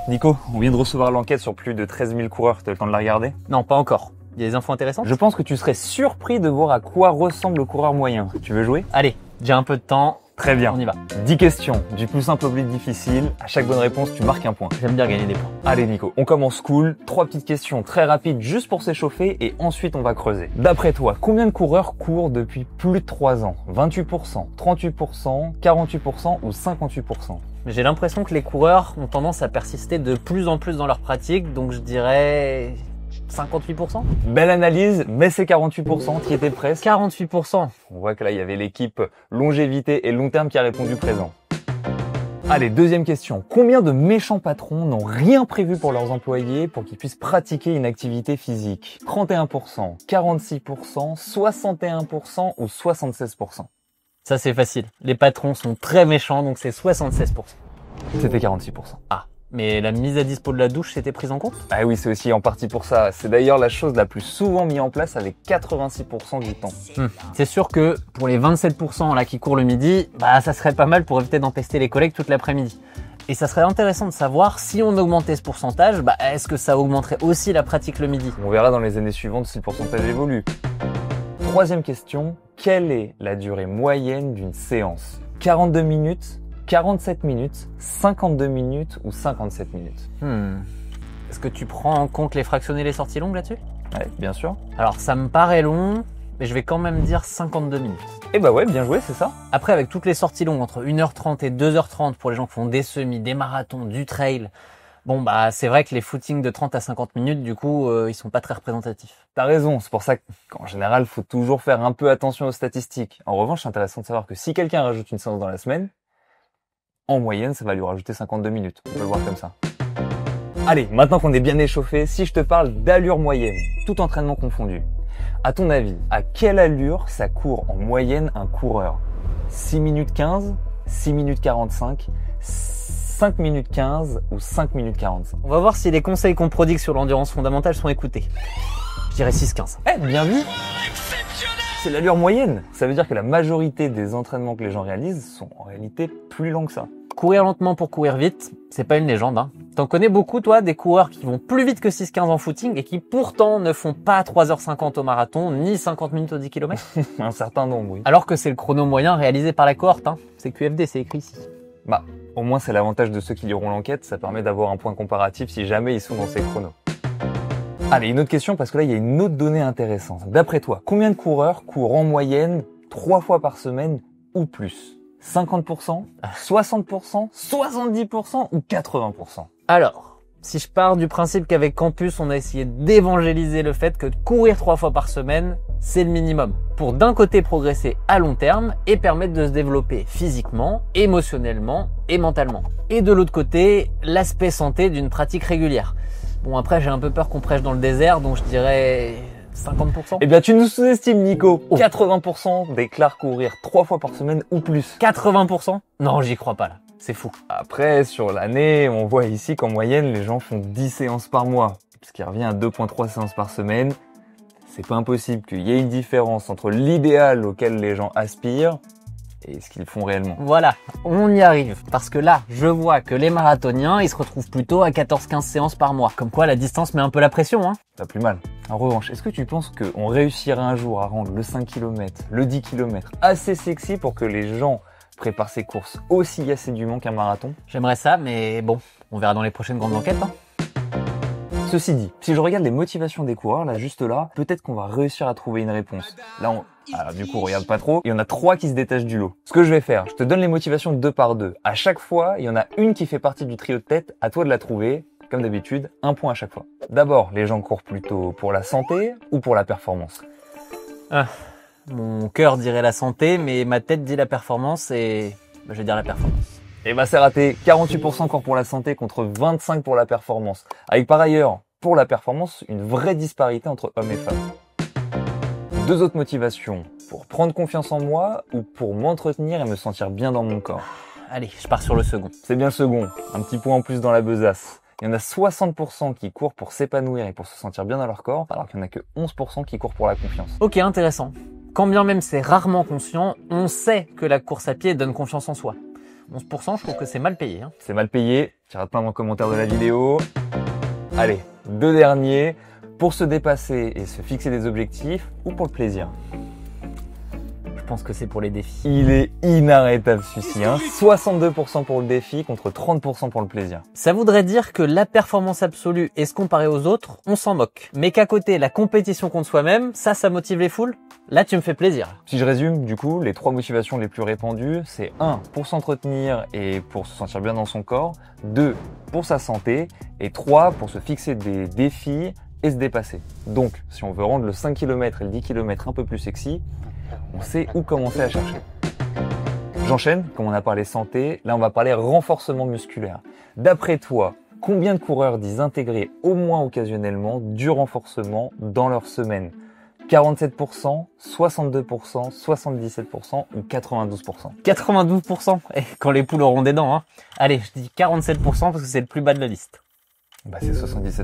Nico, on vient de recevoir l'enquête sur plus de 13 000 coureurs, t'as eu le temps de la regarder? Non, pas encore. Il y a des infos intéressantes? Je pense que tu serais surpris de voir à quoi ressemble le coureur moyen. Tu veux jouer? Allez, j'ai un peu de temps. Très bien. On y va. 10 questions, du plus simple au plus difficile. À chaque bonne réponse, tu marques un point. J'aime bien gagner des points. Allez Nico, on commence cool. 3 petites questions très rapides juste pour s'échauffer et ensuite on va creuser. D'après toi, combien de coureurs courent depuis plus de 3 ans? 28%, 38%, 48% ou 58%? Mais j'ai l'impression que les coureurs ont tendance à persister de plus en plus dans leur pratique, donc je dirais 58%. Belle analyse, mais c'est 48%, qui était presque. 48%. On voit que là, il y avait l'équipe longévité et long terme qui a répondu présent. Allez, deuxième question. Combien de méchants patrons n'ont rien prévu pour leurs employés pour qu'ils puissent pratiquer une activité physique? 31%, 46%, 61% ou 76%? Ça c'est facile. Les patrons sont très méchants, donc c'est 76%. C'était 46%. Ah, mais la mise à dispo de la douche, c'était prise en compte? Ah oui, c'est aussi en partie pour ça. C'est d'ailleurs la chose la plus souvent mise en place avec 86% du temps. C'est sûr que pour les 27% là qui courent le midi, bah ça serait pas mal pour éviter d'empester les collègues toute l'après-midi. Et ça serait intéressant de savoir si on augmentait ce pourcentage, bah est-ce que ça augmenterait aussi la pratique le midi? On verra dans les années suivantes si le pourcentage évolue. Troisième question, quelle est la durée moyenne d'une séance? 42 minutes, 47 minutes, 52 minutes ou 57 minutes? Est-ce que tu prends en compte les fractionnés et les sorties longues là-dessus? Ouais, bien sûr. Alors ça me paraît long, mais je vais quand même dire 52 minutes. Eh bah ouais, bien joué, c'est ça. Après, avec toutes les sorties longues, entre 1h30 et 2h30 pour les gens qui font des semis, des marathons, du trail, bon bah c'est vrai que les footings de 30 à 50 minutes, du coup, ils sont pas très représentatifs. T'as raison, c'est pour ça qu'en général, faut toujours faire un peu attention aux statistiques. En revanche, c'est intéressant de savoir que si quelqu'un rajoute une séance dans la semaine, en moyenne, ça va lui rajouter 52 minutes. On peut le voir comme ça. Allez, maintenant qu'on est bien échauffé, si je te parle d'allure moyenne, tout entraînement confondu, à ton avis, à quelle allure ça court en moyenne un coureur? 6 minutes 15, 6 minutes 45, 5 minutes 15 ou 5 minutes 45? On va voir si les conseils qu'on prodigue sur l'endurance fondamentale sont écoutés. Je dirais 6-15. Eh, bien vu! C'est l'allure moyenne. Ça veut dire que la majorité des entraînements que les gens réalisent sont en réalité plus longs que ça. Courir lentement pour courir vite, c'est pas une légende, hein. T'en connais beaucoup, toi, des coureurs qui vont plus vite que 6-15 en footing et qui pourtant ne font pas 3h50 au marathon, ni 50 minutes au 10 km? Un certain nombre, oui. Alors que c'est le chrono moyen réalisé par la cohorte, hein. C'est QFD, c'est écrit ici. Bah, au moins c'est l'avantage de ceux qui liront l'enquête, ça permet d'avoir un point comparatif si jamais ils sont dans ces chronos. Allez, une autre question parce que là il y a une autre donnée intéressante. D'après toi, combien de coureurs courent en moyenne 3 fois par semaine ou plus? 50%, 60%, 70% ou 80%? Alors, si je pars du principe qu'avec Campus, on a essayé d'évangéliser le fait que courir 3 fois par semaine, c'est le minimum. Pour d'un côté progresser à long terme et permettre de se développer physiquement, émotionnellement et mentalement. Et de l'autre côté, l'aspect santé d'une pratique régulière. Bon, après, j'ai un peu peur qu'on prêche dans le désert, donc je dirais 50%. Eh bien, tu nous sous-estimes, Nico. 80% déclarent courir 3 fois par semaine ou plus. 80%? Non, j'y crois pas là. C'est fou. Après, sur l'année, on voit ici qu'en moyenne, les gens font 10 séances par mois, ce qui revient à 2,3 séances par semaine. C'est pas impossible qu'il y ait une différence entre l'idéal auquel les gens aspirent et ce qu'ils font réellement. Voilà, on y arrive. Parce que là, je vois que les marathoniens, ils se retrouvent plutôt à 14-15 séances par mois. Comme quoi, la distance met un peu la pression, hein. Pas plus mal. En revanche, est-ce que tu penses qu'on réussira un jour à rendre le 5 km, le 10 km assez sexy pour que les gens préparent ces courses aussi assidûment qu'un marathon? J'aimerais ça, mais bon, on verra dans les prochaines grandes enquêtes, hein. Ceci dit, si je regarde les motivations des coureurs, là, juste là, peut-être qu'on va réussir à trouver une réponse. Là, alors du coup, regarde pas trop. Il y en a 3 qui se détachent du lot. Ce que je vais faire, je te donne les motivations 2 par 2. À chaque fois, il y en a une qui fait partie du trio de tête. À toi de la trouver. Comme d'habitude, un point à chaque fois. D'abord, les gens courent plutôt pour la santé ou pour la performance? Mon cœur dirait la santé, mais ma tête dit la performance et je vais dire la performance. Eh ben c'est raté. 48% courent pour la santé contre 25% pour la performance. Avec par ailleurs, pour la performance, une vraie disparité entre hommes et femmes. 2 autres motivations. Pour prendre confiance en moi ou pour m'entretenir et me sentir bien dans mon corps? Allez, je pars sur le second. C'est bien le second. Un petit point en plus dans la besace. Il y en a 60% qui courent pour s'épanouir et pour se sentir bien dans leur corps, alors qu'il n'y en a que 11% qui courent pour la confiance. Ok, intéressant. Quand bien même c'est rarement conscient, on sait que la course à pied donne confiance en soi. 11%, je trouve que c'est mal payé, hein. C'est mal payé. qui rate plein dans le commentaire de la vidéo. Allez, 2 derniers, pour se dépasser et se fixer des objectifs ou pour le plaisir? Je pense que c'est pour les défis. Il est inarrêtable celui-ci, hein. 62% pour le défi contre 30% pour le plaisir. Ça voudrait dire que la performance absolue et se comparer aux autres, on s'en moque. Mais qu'à côté, la compétition contre soi-même, ça motive les foules? Là, tu me fais plaisir. Si je résume, du coup, les 3 motivations les plus répandues, c'est 1. Pour s'entretenir et pour se sentir bien dans son corps, 2. Pour sa santé et 3. Pour se fixer des défis et se dépasser. Donc, si on veut rendre le 5 km et le 10 km un peu plus sexy, on sait où commencer à chercher. J'enchaîne, comme on a parlé santé, là on va parler renforcement musculaire. D'après toi, combien de coureurs disent intégrer au moins occasionnellement du renforcement dans leur semaine? 47%, 62%, 77% ou 92%? 92%. Et quand les poules auront des dents, hein. Allez, je dis 47% parce que c'est le plus bas de la liste. Bah c'est 77%.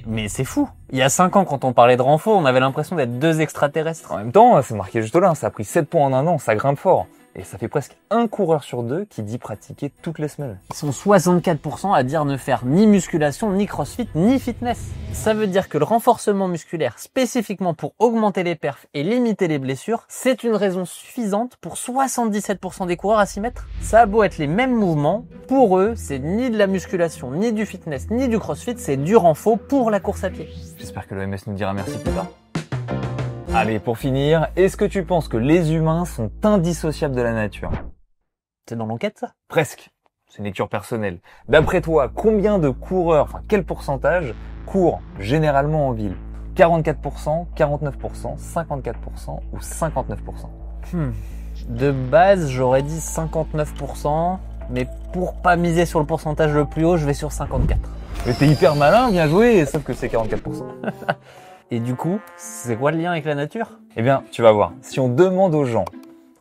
Mais c'est fou. Il y a 5 ans, quand on parlait de renfort, on avait l'impression d'être 2 extraterrestres. En même temps, c'est marqué juste là, ça a pris 7 points en un an, ça grimpe fort. Et ça fait presque un coureur sur 2 qui dit pratiquer toutes les semaines. Ils sont 64% à dire ne faire ni musculation, ni crossfit, ni fitness. Ça veut dire que le renforcement musculaire, spécifiquement pour augmenter les perfs et limiter les blessures, c'est une raison suffisante pour 77% des coureurs à s'y mettre. Ça a beau être les mêmes mouvements, pour eux, c'est ni de la musculation, ni du fitness, ni du crossfit, c'est du renfort pour la course à pied. J'espère que l'OMS nous dira merci plus tard. Allez, pour finir, est-ce que tu penses que les humains sont indissociables de la nature? C'est dans l'enquête, ça? Presque. C'est une lecture personnelle. D'après toi, combien de coureurs, quel pourcentage courent généralement en ville? 44%, 49%, 54% ou 59%? De base, j'aurais dit 59%, mais pour pas miser sur le pourcentage le plus haut, je vais sur 54%. Mais t'es hyper malin, bien joué, sauf que c'est 44%. Et du coup, c'est quoi le lien avec la nature? Eh bien, tu vas voir. Si on demande aux gens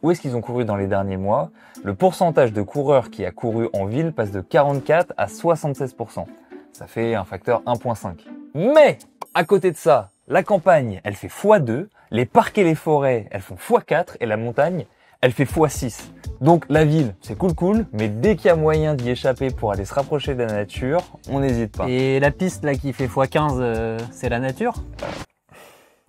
où est-ce qu'ils ont couru dans les derniers mois, le pourcentage de coureurs qui a couru en ville passe de 44 à 76%. Ça fait un facteur 1,5. Mais, à côté de ça, la campagne, elle fait x2, les parcs et les forêts, elles font x4, et la montagne, elle fait x6. Donc la ville, c'est cool, mais dès qu'il y a moyen d'y échapper pour aller se rapprocher de la nature, on n'hésite pas. Et la piste là qui fait x15, c'est la nature?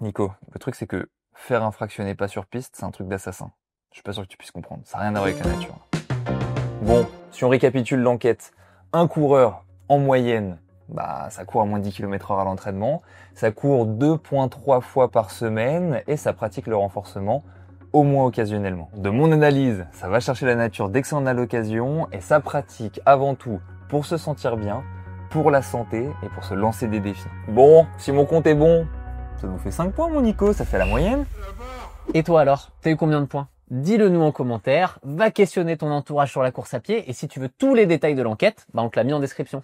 Nico, le truc c'est que faire un fractionné pas sur piste, c'est un truc d'assassin. Je suis pas sûr que tu puisses comprendre, ça n'a rien à voir avec la nature. Bon, si on récapitule l'enquête, un coureur, en moyenne, ça court à moins de 10 km/h à l'entraînement, ça court 2,3 fois par semaine et ça pratique le renforcement au moins occasionnellement. De mon analyse, ça va chercher la nature dès que ça en a l'occasion et ça pratique avant tout pour se sentir bien, pour la santé et pour se lancer des défis. Bon, si mon compte est bon, ça nous fait 5 points mon Nico, ça fait la moyenne. Et toi alors, t'as eu combien de points? Dis-le nous en commentaire, va questionner ton entourage sur la course à pied et si tu veux tous les détails de l'enquête, on te l'a mis en description.